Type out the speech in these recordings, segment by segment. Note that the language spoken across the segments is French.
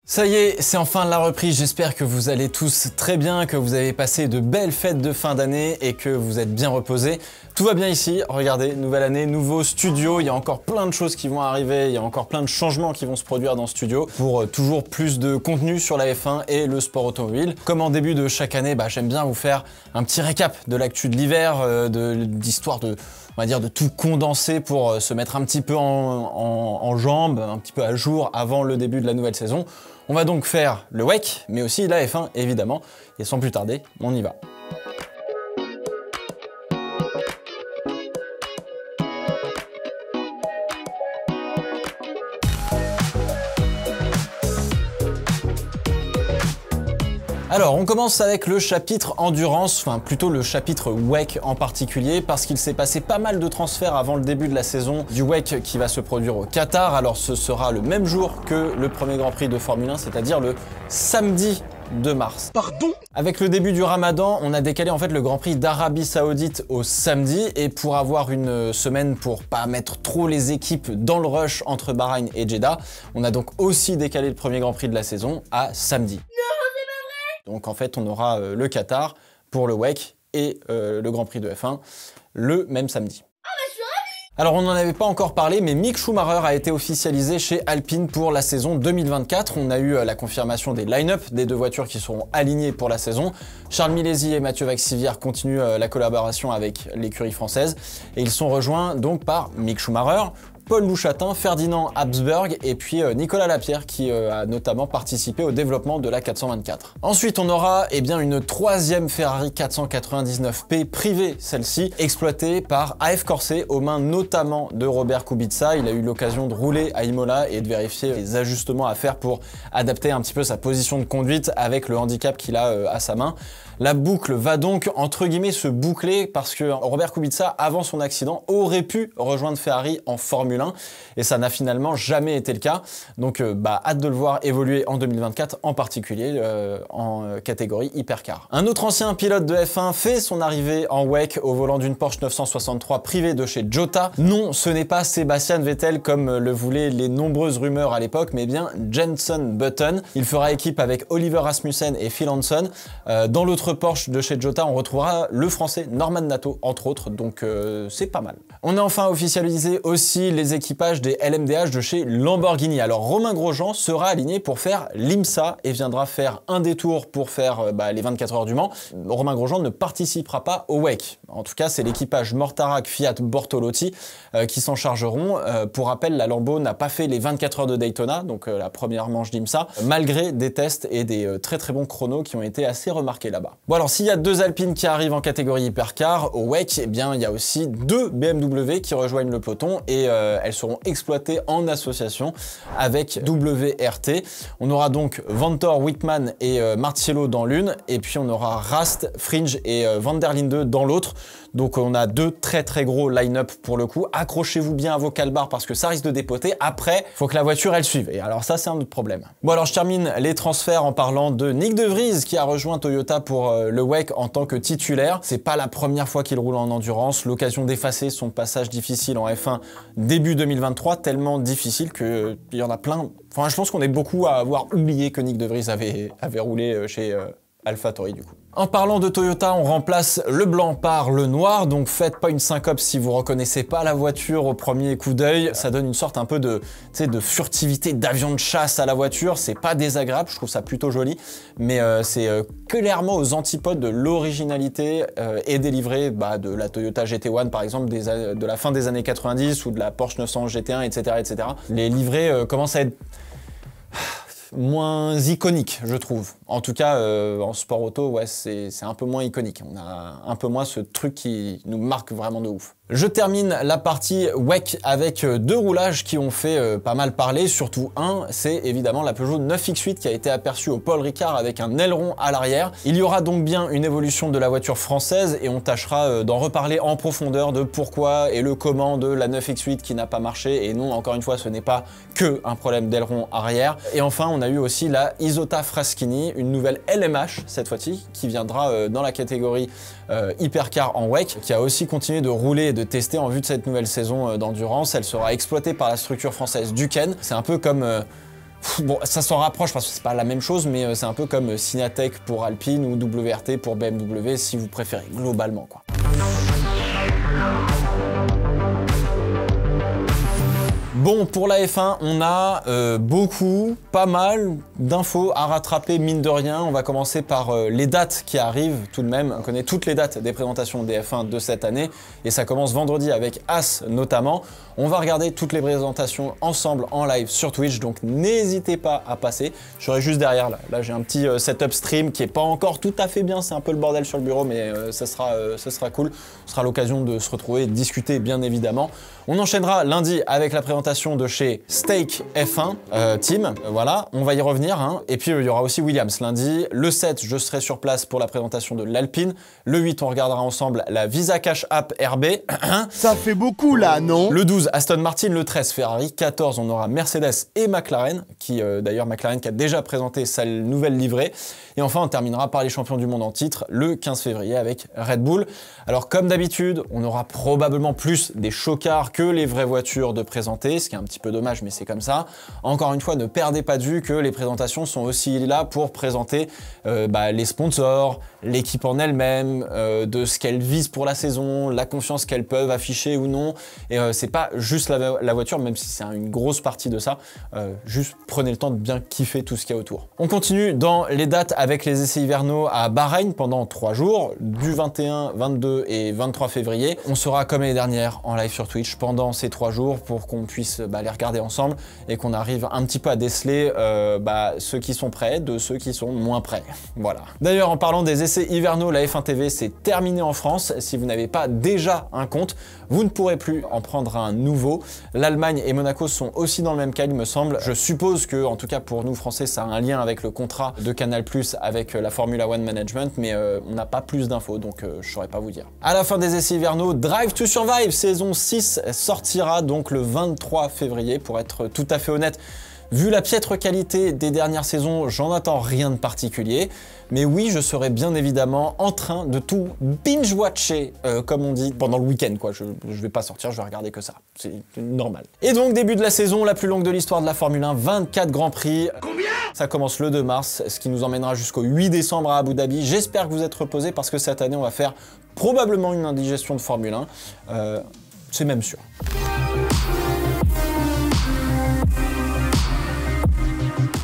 Ça y est, c'est enfin la reprise, j'espère que vous allez tous très bien, que vous avez passé de belles fêtes de fin d'année et que vous êtes bien reposés. Tout va bien ici, regardez, nouvelle année, nouveau studio, il y a encore plein de choses qui vont arriver, il y a encore plein de changements qui vont se produire dans ce studio pour toujours plus de contenu sur la F1 et le sport automobile. Comme en début de chaque année, j'aime bien vous faire un petit récap de l'actu de l'hiver, d'histoire de... on va dire de tout condenser pour se mettre un petit peu en jambes, un petit peu à jour avant le début de la nouvelle saison. On va donc faire le WEC, mais aussi la F1 évidemment, et sans plus tarder, on y va. Alors, on commence avec le chapitre endurance, enfin plutôt le chapitre WEC en particulier, parce qu'il s'est passé pas mal de transferts avant le début de la saison du WEC qui va se produire au Qatar. Alors ce sera le même jour que le premier Grand Prix de Formule 1, c'est-à-dire le samedi 2 mars. Pardon ? Avec le début du Ramadan, on a décalé en fait le Grand Prix d'Arabie Saoudite au samedi, et pour avoir une semaine pour pas mettre trop les équipes dans le rush entre Bahreïn et Jeddah, on a donc aussi décalé le premier Grand Prix de la saison à samedi. Donc en fait, on aura le Qatar pour le WEC et le Grand Prix de F1 le même samedi. Alors on n'en avait pas encore parlé, mais Mick Schumacher a été officialisé chez Alpine pour la saison 2024. On a eu la confirmation des line-up des deux voitures qui seront alignées pour la saison. Charles Milesi et Mathieu Vaxivière continuent la collaboration avec l'écurie française et ils sont rejoints donc par Mick Schumacher, Paul Louchatin, Ferdinand Habsburg et puis Nicolas Lapierre qui a notamment participé au développement de la 424. Ensuite on aura une troisième Ferrari 499P privée, celle-ci exploitée par AF Corse aux mains notamment de Robert Kubica. Il a eu l'occasion de rouler à Imola et de vérifier les ajustements à faire pour adapter un petit peu sa position de conduite avec le handicap qu'il a à sa main. La boucle va donc entre guillemets se boucler parce que Robert Kubica avant son accident aurait pu rejoindre Ferrari en Formule 1 et ça n'a finalement jamais été le cas. Donc hâte de le voir évoluer en 2024, en particulier en catégorie hypercar. Un autre ancien pilote de F1 fait son arrivée en WEC au volant d'une Porsche 963 privée de chez Jota. Non, ce n'est pas Sebastian Vettel comme le voulaient les nombreuses rumeurs à l'époque, mais bien Jenson Button. Il fera équipe avec Oliver Rasmussen et Phil Hanson. Dans l'autre Porsche de chez Jota, on retrouvera le français Norman Nato, entre autres, donc c'est pas mal. On a enfin officialisé aussi les équipages des LMDH de chez Lamborghini. Alors Romain Grosjean sera aligné pour faire l'IMSA et viendra faire un détour pour faire les 24 heures du Mans. Romain Grosjean ne participera pas au WEC. En tout cas, c'est l'équipage Mortarac Fiat Bortolotti qui s'en chargeront. Pour rappel, la Lambo n'a pas fait les 24 heures de Daytona, donc la première manche d'IMSA, malgré des tests et des très très bons chronos qui ont été assez remarqués là-bas. Bon alors s'il y a deux Alpines qui arrivent en catégorie hypercar au WEC, il y a aussi deux BMW qui rejoignent le peloton et elles seront exploitées en association avec WRT. On aura donc Vanthoor, Wittmann et Marciello dans l'une, et puis on aura Rast, Fringe et Van der Linde dans l'autre. Donc on a deux très très gros line-up pour le coup. Accrochez-vous bien à vos calbars parce que ça risque de dépoter. Après, faut que la voiture elle suive. Et alors ça c'est un autre problème. Bon alors je termine les transferts en parlant de Nyck de Vries qui a rejoint Toyota pour le WEC en tant que titulaire. C'est pas la première fois qu'il roule en endurance. L'occasion d'effacer son passage difficile en F1 début 2023, tellement difficile qu'il y en a plein. Enfin je pense qu'on est beaucoup à avoir oublié que Nyck de Vries avait roulé chez AlphaTauri du coup. En parlant de Toyota, on remplace le blanc par le noir, donc faites pas une syncope si vous reconnaissez pas la voiture au premier coup d'œil. Ça donne une sorte un peu de furtivité d'avion de chasse à la voiture. C'est pas désagréable, je trouve ça plutôt joli, mais c'est clairement aux antipodes de l'originalité et délivrée de la Toyota GT1 par exemple de la fin des années 90 ou de la Porsche 911 GT1, etc. Les livrées commencent à être moins iconique, je trouve. En tout cas, en sport auto, ouais, c'est un peu moins iconique. On a un peu moins ce truc qui nous marque vraiment de ouf. Je termine la partie WEC avec deux roulages qui ont fait pas mal parler, surtout un, c'est évidemment la Peugeot 9X8 qui a été aperçue au Paul Ricard avec un aileron à l'arrière. Il y aura donc bien une évolution de la voiture française et on tâchera d'en reparler en profondeur de pourquoi et le comment de la 9X8 qui n'a pas marché, et non, encore une fois, ce n'est pas que un problème d'aileron arrière. Et enfin, on a eu aussi la Isotta Fraschini, une nouvelle LMH cette fois-ci, qui viendra dans la catégorie hypercar en WEC, qui a aussi continué de rouler et de tester en vue de cette nouvelle saison d'endurance. Elle sera exploitée par la structure française Duquesne. C'est un peu comme Bon, ça s'en rapproche parce que c'est pas la même chose, mais c'est un peu comme Synatech pour Alpine ou WRT pour BMW si vous préférez, globalement quoi. Bon, pour la F1, on a pas mal d'infos à rattraper, mine de rien. On va commencer par les dates qui arrivent tout de même. On connaît toutes les dates des présentations des F1 de cette année et ça commence vendredi avec As notamment. On va regarder toutes les présentations ensemble en live sur Twitch, donc n'hésitez pas à passer. Je serai juste derrière là. Là, j'ai un petit setup stream qui est pas encore tout à fait bien. C'est un peu le bordel sur le bureau, mais ça sera cool. Ce sera l'occasion de se retrouver et de discuter, bien évidemment. On enchaînera lundi avec la présentation de chez Stake F1 Team. Voilà, on va y revenir. Hein. Et puis, il y aura aussi Williams lundi. Le 7, je serai sur place pour la présentation de l'Alpine. Le 8, on regardera ensemble la Visa Cash App RB. Ça fait beaucoup là, non? Le 12, Aston Martin. Le 13, Ferrari. 14, on aura Mercedes et McLaren, d'ailleurs McLaren qui a déjà présenté sa nouvelle livrée. Et enfin, on terminera par les champions du monde en titre le 15 février avec Red Bull. Alors, comme d'habitude, on aura probablement plus des chocards que les vraies voitures de présenter, ce qui est un petit peu dommage, mais c'est comme ça. Encore une fois, ne perdez pas de vue que les présentations sont aussi là pour présenter les sponsors, l'équipe en elle-même, de ce qu'elle vise pour la saison, la confiance qu'elles peuvent afficher ou non. Et c'est pas juste la voiture, même si c'est une grosse partie de ça. Juste prenez le temps de bien kiffer tout ce qu'il y a autour. On continue dans les dates avec les essais hivernaux à Bahreïn pendant 3 jours, du 21, 22 et 23 février. On sera comme l'année dernière en live sur Twitch pendant ces 3 jours pour qu'on puisse les regarder ensemble et qu'on arrive un petit peu à déceler ceux qui sont prêts de ceux qui sont moins prêts. Voilà. D'ailleurs, en parlant des essais hivernaux, la F1 TV c'est terminé en France. Si vous n'avez pas déjà un compte, vous ne pourrez plus en prendre un nouveau. L'Allemagne et Monaco sont aussi dans le même cas, il me semble. Je suppose que, en tout cas pour nous Français, ça a un lien avec le contrat de Canal+ avec la Formula One Management, mais on n'a pas plus d'infos, donc je saurais pas vous dire. À la fin des essais hivernaux, Drive to Survive saison 6 sortira donc le 23 février, pour être tout à fait honnête. Vu la piètre qualité des dernières saisons, j'en attends rien de particulier. Mais oui, je serai bien évidemment en train de tout binge-watcher, comme on dit, pendant le week-end, quoi. Je vais pas sortir, je vais regarder que ça. C'est normal. Et donc, début de la saison, la plus longue de l'histoire de la Formule 1, 24 Grands Prix. Combien ? Ça commence le 2 mars, ce qui nous emmènera jusqu'au 8 décembre à Abu Dhabi. J'espère que vous êtes reposés parce que cette année, on va faire probablement une indigestion de Formule 1. C'est même sûr.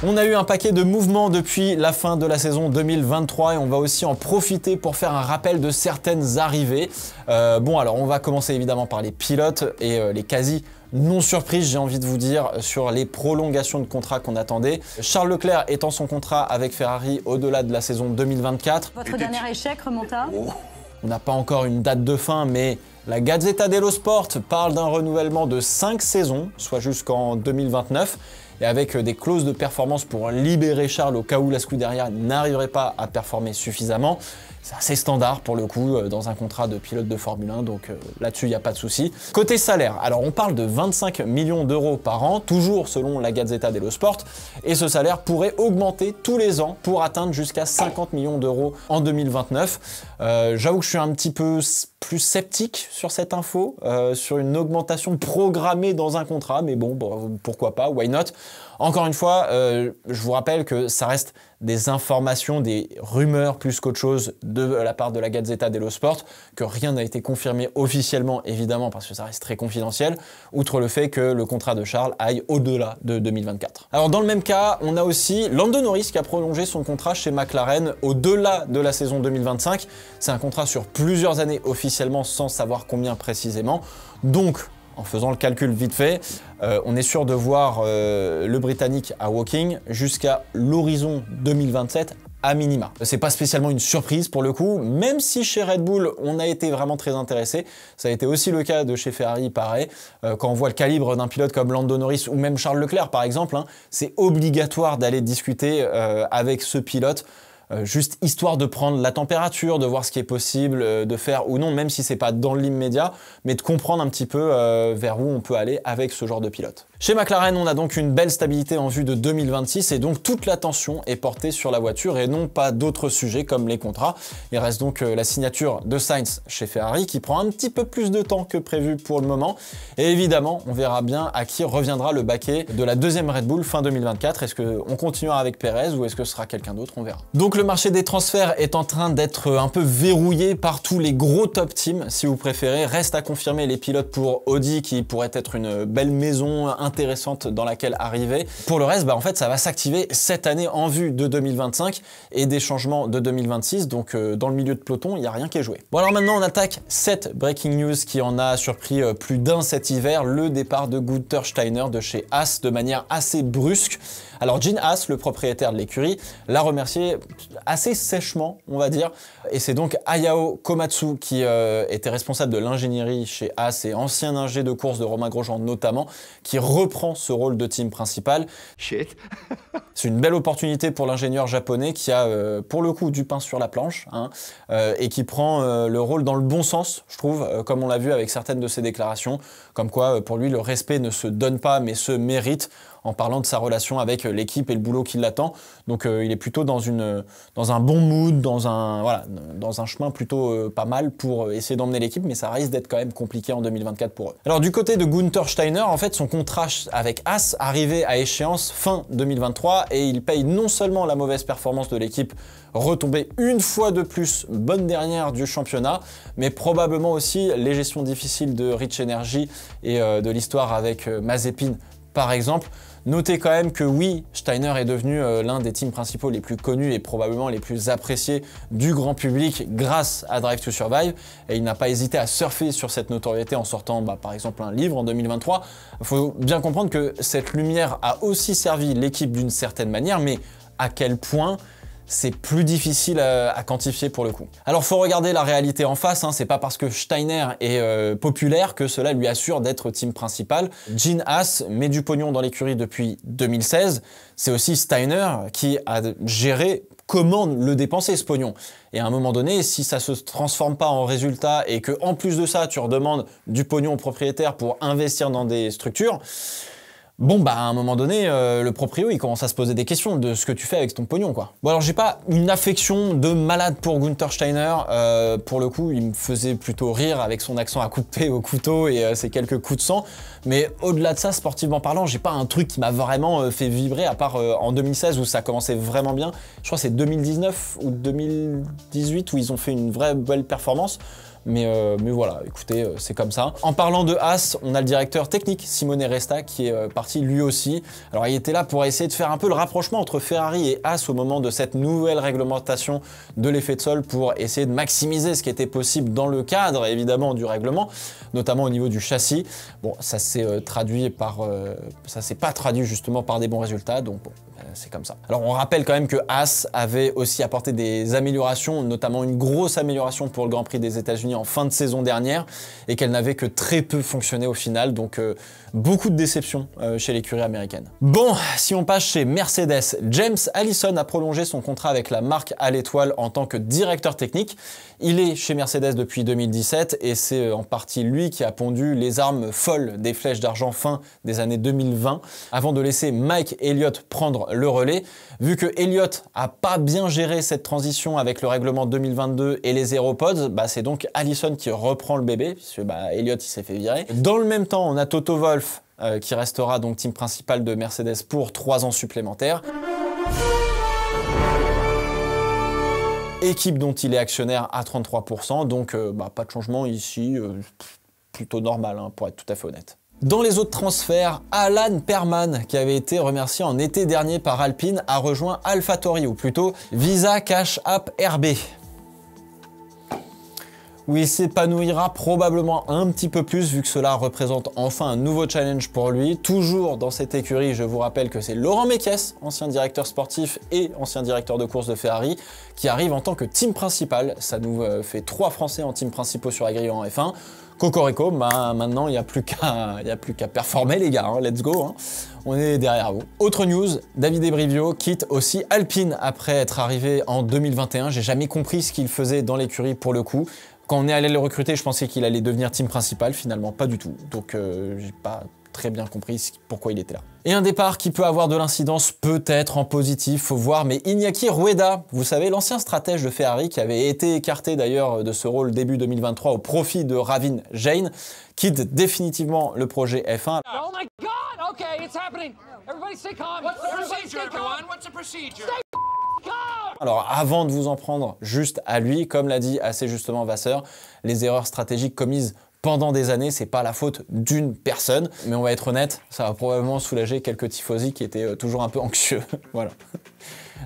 On a eu un paquet de mouvements depuis la fin de la saison 2023 et on va aussi en profiter pour faire un rappel de certaines arrivées. Bon, alors on va commencer évidemment par les pilotes et les quasi non surprises, j'ai envie de vous dire, sur les prolongations de contrat qu'on attendait. Charles Leclerc étend son contrat avec Ferrari au-delà de la saison 2024. Votre dernier échec remonta ? On n'a pas encore une date de fin, mais la Gazzetta dello Sport parle d'un renouvellement de 5 saisons, soit jusqu'en 2029. Et avec des clauses de performance pour libérer Charles au cas où la Scuderia n'arriverait pas à performer suffisamment. C'est assez standard pour le coup dans un contrat de pilote de Formule 1, donc là-dessus il n'y a pas de souci. Côté salaire, alors on parle de 25 millions d'euros par an, toujours selon la Gazzetta dello Sport, et ce salaire pourrait augmenter tous les ans pour atteindre jusqu'à 50 millions d'euros en 2029. J'avoue que je suis un petit peu plus sceptique sur cette info, sur une augmentation programmée dans un contrat, mais bon, pourquoi pas, why not. Encore une fois, je vous rappelle que ça reste des informations, des rumeurs plus qu'autre chose de la part de la Gazzetta dello Sport, que rien n'a été confirmé officiellement, évidemment, parce que ça reste très confidentiel, outre le fait que le contrat de Charles aille au-delà de 2024. Alors dans le même cas, on a aussi Lando Norris qui a prolongé son contrat chez McLaren au-delà de la saison 2025. C'est un contrat sur plusieurs années officiellement, sans savoir combien précisément. Donc, en faisant le calcul vite fait, on est sûr de voir le Britannique à Woking jusqu'à l'horizon 2027 à minima. C'est pas spécialement une surprise pour le coup, même si chez Red Bull, on a été vraiment très intéressé. Ça a été aussi le cas de chez Ferrari, pareil. Quand on voit le calibre d'un pilote comme Lando Norris ou même Charles Leclerc, par exemple, hein, c'est obligatoire d'aller discuter avec ce pilote. juste histoire de prendre la température, de voir ce qui est possible de faire ou non, même si c'est pas dans l'immédiat, mais de comprendre un petit peu vers où on peut aller avec ce genre de pilote. Chez McLaren, on a donc une belle stabilité en vue de 2026 et donc toute l'attention est portée sur la voiture et non pas d'autres sujets comme les contrats. Il reste donc la signature de Sainz chez Ferrari qui prend un petit peu plus de temps que prévu pour le moment. Et évidemment, on verra bien à qui reviendra le baquet de la deuxième Red Bull fin 2024. Est-ce qu'on continuera avec Perez ou est-ce que ce sera quelqu'un d'autre? On verra. Donc le marché des transferts est en train d'être un peu verrouillé par tous les gros top teams, si vous préférez. Reste à confirmer les pilotes pour Audi qui pourrait être une belle maison intéressante dans laquelle arriver. Pour le reste, en fait, ça va s'activer cette année en vue de 2025 et des changements de 2026. Donc dans le milieu de peloton, il n'y a rien qui est joué. Bon alors maintenant, on attaque cette breaking news qui en a surpris plus d'un cet hiver, le départ de Günther Steiner de chez Haas de manière assez brusque. Alors Gene Haas, le propriétaire de l'écurie, l'a remercié assez sèchement, on va dire. Et c'est donc Hayao Komatsu qui était responsable de l'ingénierie chez Haas et ancien ingé de course de Romain Grosjean notamment, qui reprend ce rôle de team principal. Shit. C'est une belle opportunité pour l'ingénieur japonais qui a pour le coup du pain sur la planche et qui prend le rôle dans le bon sens, je trouve, comme on l'a vu avec certaines de ses déclarations, comme quoi pour lui le respect ne se donne pas mais se mérite, en parlant de sa relation avec l'équipe et le boulot qui l'attend. Donc il est plutôt dans un bon mood, dans un chemin plutôt pas mal pour essayer d'emmener l'équipe, mais ça risque d'être quand même compliqué en 2024 pour eux. Alors du côté de Günther Steiner, en fait son contrat avec Haas arrivait à échéance fin 2023 et il paye non seulement la mauvaise performance de l'équipe retombée une fois de plus bonne dernière du championnat, mais probablement aussi les gestions difficiles de Rich Energy et de l'histoire avec Mazepin par exemple. Notez quand même que oui, Steiner est devenu l'un des teams principaux les plus connus et probablement les plus appréciés du grand public grâce à Drive to Survive. Et il n'a pas hésité à surfer sur cette notoriété en sortant par exemple un livre en 2023. Il faut bien comprendre que cette lumière a aussi servi l'équipe d'une certaine manière, mais à quel point c'est plus difficile à quantifier pour le coup. Alors faut regarder la réalité en face, c'est pas parce que Steiner est populaire que cela lui assure d'être team principal. Gene Haas met du pognon dans l'écurie depuis 2016, c'est aussi Steiner qui a géré comment le dépenser ce pognon. Et à un moment donné, si ça se transforme pas en résultat et que en plus de ça tu redemandes du pognon au propriétaire pour investir dans des structures, à un moment donné, le proprio, il commence à se poser des questions de ce que tu fais avec ton pognon, quoi. Bon, alors, j'ai pas une affection de malade pour Günther Steiner. Pour le coup, il me faisait plutôt rire avec son accent à couper au couteau et ses quelques coups de sang. Mais au-delà de ça, sportivement parlant, j'ai pas un truc qui m'a vraiment fait vibrer, à part en 2016 où ça commençait vraiment bien. Je crois que c'est 2019 ou 2018 où ils ont fait une vraie belle performance. Mais voilà, écoutez, c'est comme ça. En parlant de Haas, on a le directeur technique, Simone Resta, qui est parti lui aussi. Alors il était là pour essayer de faire un peu le rapprochement entre Ferrari et Haas au moment de cette nouvelle réglementation de l'effet de sol pour essayer de maximiser ce qui était possible dans le cadre, évidemment, du règlement, notamment au niveau du châssis. Bon, ça s'est ça s'est pas traduit justement par des bons résultats, donc bon, c'est comme ça. Alors on rappelle quand même que Haas avait aussi apporté des améliorations, notamment une grosse amélioration pour le Grand Prix des États-Unis en fin de saison dernière et qu'elle n'avait que très peu fonctionné au final, donc beaucoup de déceptions chez l'écurie américaine. Bon, si on passe chez Mercedes, James Allison a prolongé son contrat avec la marque à l'étoile en tant que directeur technique. Il est chez Mercedes depuis 2017 et c'est en partie lui qui a pondu les armes folles des flèches d'argent fin des années 2020 avant de laisser Mike Elliott prendre le relais. Vu que Elliott a pas bien géré cette transition avec le règlement 2022 et les Aeropods, c'est donc Allison qui reprend le bébé puisque Elliott il s'est fait virer. Dans le même temps, on a Toto Wolff qui restera donc team principal de Mercedes pour 3 ans supplémentaires. Équipe dont il est actionnaire à 33%, donc pas de changement ici, plutôt normal pour être tout à fait honnête. Dans les autres transferts, Alan Perman, qui avait été remercié en été dernier par Alpine, a rejoint AlphaTauri, ou plutôt Visa Cash App RB. où il s'épanouira probablement un petit peu plus vu que cela représente enfin un nouveau challenge pour lui. Toujours dans cette écurie, je vous rappelle que c'est Laurent Mekies, ancien directeur sportif et ancien directeur de course de Ferrari, qui arrive en tant que team principal. Ça nous fait 3 Français en team principaux sur la grille en F1. Cocorico, bah maintenant il n'y a plus qu'à performer les gars, hein, let's go, hein. On est derrière vous. Autre news, Davide Brivio quitte aussi Alpine après être arrivé en 2021. J'ai jamais compris ce qu'il faisait dans l'écurie pour le coup. Quand on est allé le recruter, je pensais qu'il allait devenir team principal, finalement pas du tout. Donc j'ai pas très bien compris pourquoi il était là. Et un départ qui peut avoir de l'incidence peut-être en positif, faut voir, mais Iñaki Rueda, vous savez, l'ancien stratège de Ferrari qui avait été écarté d'ailleurs de ce rôle début 2023 au profit de Ravin Jain, quitte définitivement le projet F1. Oh my God! Okay, it's happening. Everybody stay calm. What's the procedure, everyone? What's the procedure? Alors avant de vous en prendre juste à lui, comme l'a dit assez justement Vasseur, les erreurs stratégiques commises pendant des années, c'est pas la faute d'une personne, mais on va être honnête, ça va probablement soulager quelques tifosi qui étaient toujours un peu anxieux. Voilà.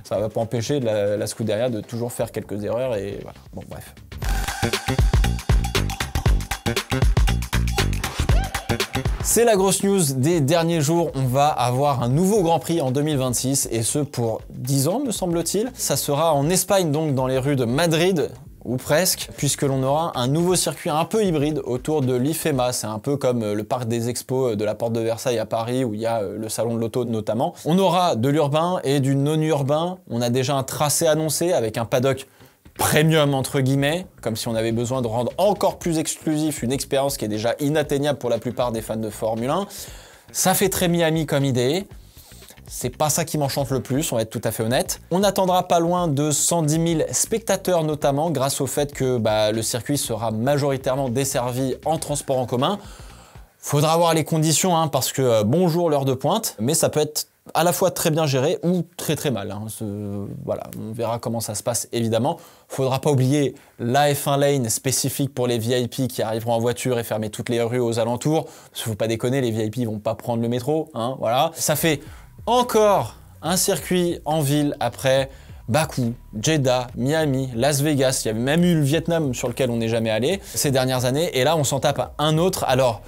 Ça va pas empêcher la Scuderia de toujours faire quelques erreurs et voilà. Bon bref. C'est la grosse news des derniers jours, on va avoir un nouveau Grand Prix en 2026 et ce pour 10 ans me semble-t-il. Ça sera en Espagne donc dans les rues de Madrid, ou presque, puisque l'on aura un nouveau circuit un peu hybride autour de l'IFEMA. C'est un peu comme le parc des expos de la Porte de Versailles à Paris où il y a le salon de l'auto notamment. On aura de l'urbain et du non-urbain. On a déjà un tracé annoncé avec un paddock premium entre guillemets, comme si on avait besoin de rendre encore plus exclusif une expérience qui est déjà inatteignable pour la plupart des fans de Formule 1. Ça fait très Miami comme idée. C'est pas ça qui m'enchante le plus, on va être tout à fait honnête. On attendra pas loin de 110 000 spectateurs notamment grâce au fait que le circuit sera majoritairement desservi en transport en commun. Faudra voir les conditions hein, parce que bonjour l'heure de pointe, mais ça peut être à la fois très bien géré ou très très mal. Hein. Voilà, on verra comment ça se passe évidemment. Faudra pas oublier la F1 Lane spécifique pour les VIP qui arriveront en voiture et fermer toutes les rues aux alentours. Parce qu'il faut pas déconner, les VIP vont pas prendre le métro. Hein, voilà. Ça fait encore un circuit en ville après Bakou, Jeddah, Miami, Las Vegas. Il y avait même eu le Vietnam sur lequel on n'est jamais allé ces dernières années. Et là, on s'en tape un autre. Alors,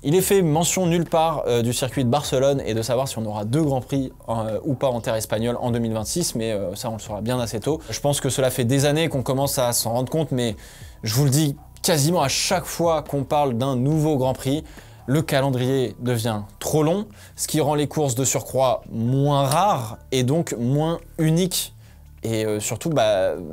il est fait mention nulle part du circuit de Barcelone et de savoir si on aura 2 Grands Prix ou pas en terre espagnole en 2026, mais ça on le saura bien assez tôt. Je pense que cela fait des années qu'on commence à s'en rendre compte, mais je vous le dis quasiment à chaque fois qu'on parle d'un nouveau Grand Prix, le calendrier devient trop long, ce qui rend les courses de surcroît moins rares et donc moins uniques. Et surtout,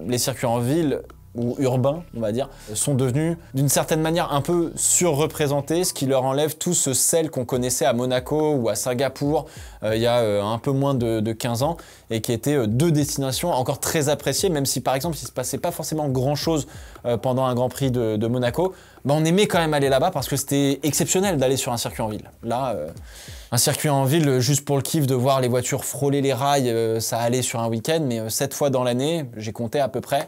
les circuits en ville ou urbains, on va dire, sont devenus d'une certaine manière un peu surreprésentés, ce qui leur enlève tout ce sel qu'on connaissait à Monaco ou à Singapour il y a un peu moins de 15 ans et qui étaient 2 destinations encore très appréciées, même si par exemple il ne se passait pas forcément grand chose pendant un Grand Prix de Monaco, on aimait quand même aller là-bas parce que c'était exceptionnel d'aller sur un circuit en ville. Là, un circuit en ville, juste pour le kiff de voir les voitures frôler les rails, ça allait sur un week-end, mais 7 fois dans l'année, j'ai compté à peu près,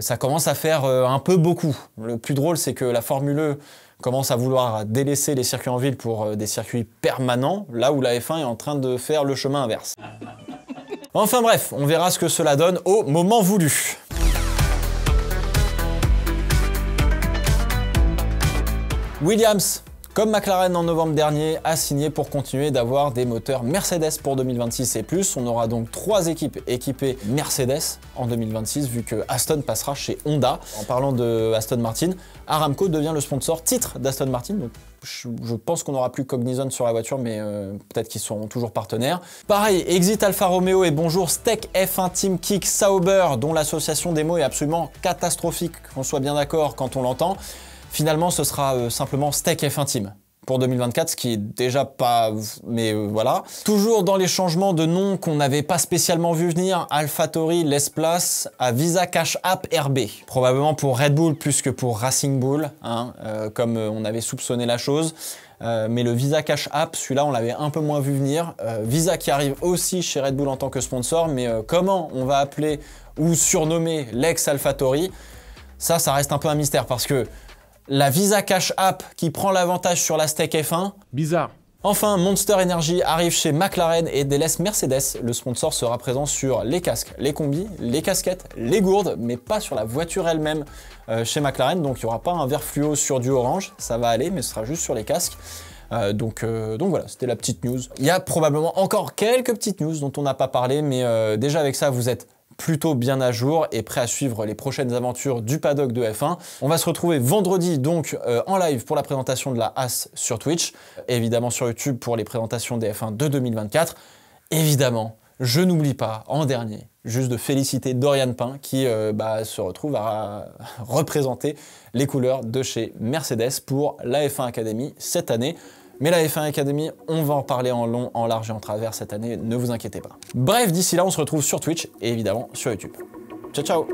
ça commence à faire un peu beaucoup. Le plus drôle, c'est que la Formule E commence à vouloir délaisser les circuits en ville pour des circuits permanents, là où la F1 est en train de faire le chemin inverse. Enfin bref, on verra ce que cela donne au moment voulu. Williams, comme McLaren en novembre dernier, a signé pour continuer d'avoir des moteurs Mercedes pour 2026 et plus. On aura donc 3 équipes équipées Mercedes en 2026 vu que Aston passera chez Honda. En parlant de Aston Martin, Aramco devient le sponsor titre d'Aston Martin. Donc je pense qu'on n'aura plus Cognizant sur la voiture, mais peut-être qu'ils seront toujours partenaires. Pareil, exit Alfa Romeo et bonjour Steak F1 Team Kick Sauber, dont l'association des mots est absolument catastrophique, qu'on soit bien d'accord quand on l'entend. Finalement, ce sera simplement Steak F1 Team pour 2024, ce qui est déjà pas... mais voilà. Toujours dans les changements de nom qu'on n'avait pas spécialement vu venir, AlphaTauri laisse place à Visa Cash App RB. Probablement pour Red Bull plus que pour Racing Bull, hein, comme on avait soupçonné la chose. Mais le Visa Cash App, celui-là, on l'avait un peu moins vu venir. Visa qui arrive aussi chez Red Bull en tant que sponsor, mais comment on va appeler ou surnommer l'ex-AlphaTauri, ça reste un peu un mystère parce que la Visa Cash App qui prend l'avantage sur la Steak F1, bizarre. Enfin, Monster Energy arrive chez McLaren et délaisse Mercedes. Le sponsor sera présent sur les casques, les combis, les casquettes, les gourdes, mais pas sur la voiture elle-même chez McLaren. Donc il n'y aura pas un vert fluo sur du orange, ça va aller, mais ce sera juste sur les casques. Donc voilà, c'était la petite news. Il y a probablement encore quelques petites news dont on n'a pas parlé, mais déjà avec ça, vous êtes plutôt bien à jour et prêt à suivre les prochaines aventures du paddock de F1. On va se retrouver vendredi donc en live pour la présentation de la Haas sur Twitch, et évidemment sur YouTube pour les présentations des F1 de 2024. Évidemment, je n'oublie pas en dernier juste de féliciter Dorian Pain qui se retrouve à représenter les couleurs de chez Mercedes pour la F1 Academy cette année. Mais la F1 Academy, on va en parler en long, en large et en travers cette année, ne vous inquiétez pas. Bref, d'ici là, on se retrouve sur Twitch et évidemment sur YouTube. Ciao, ciao!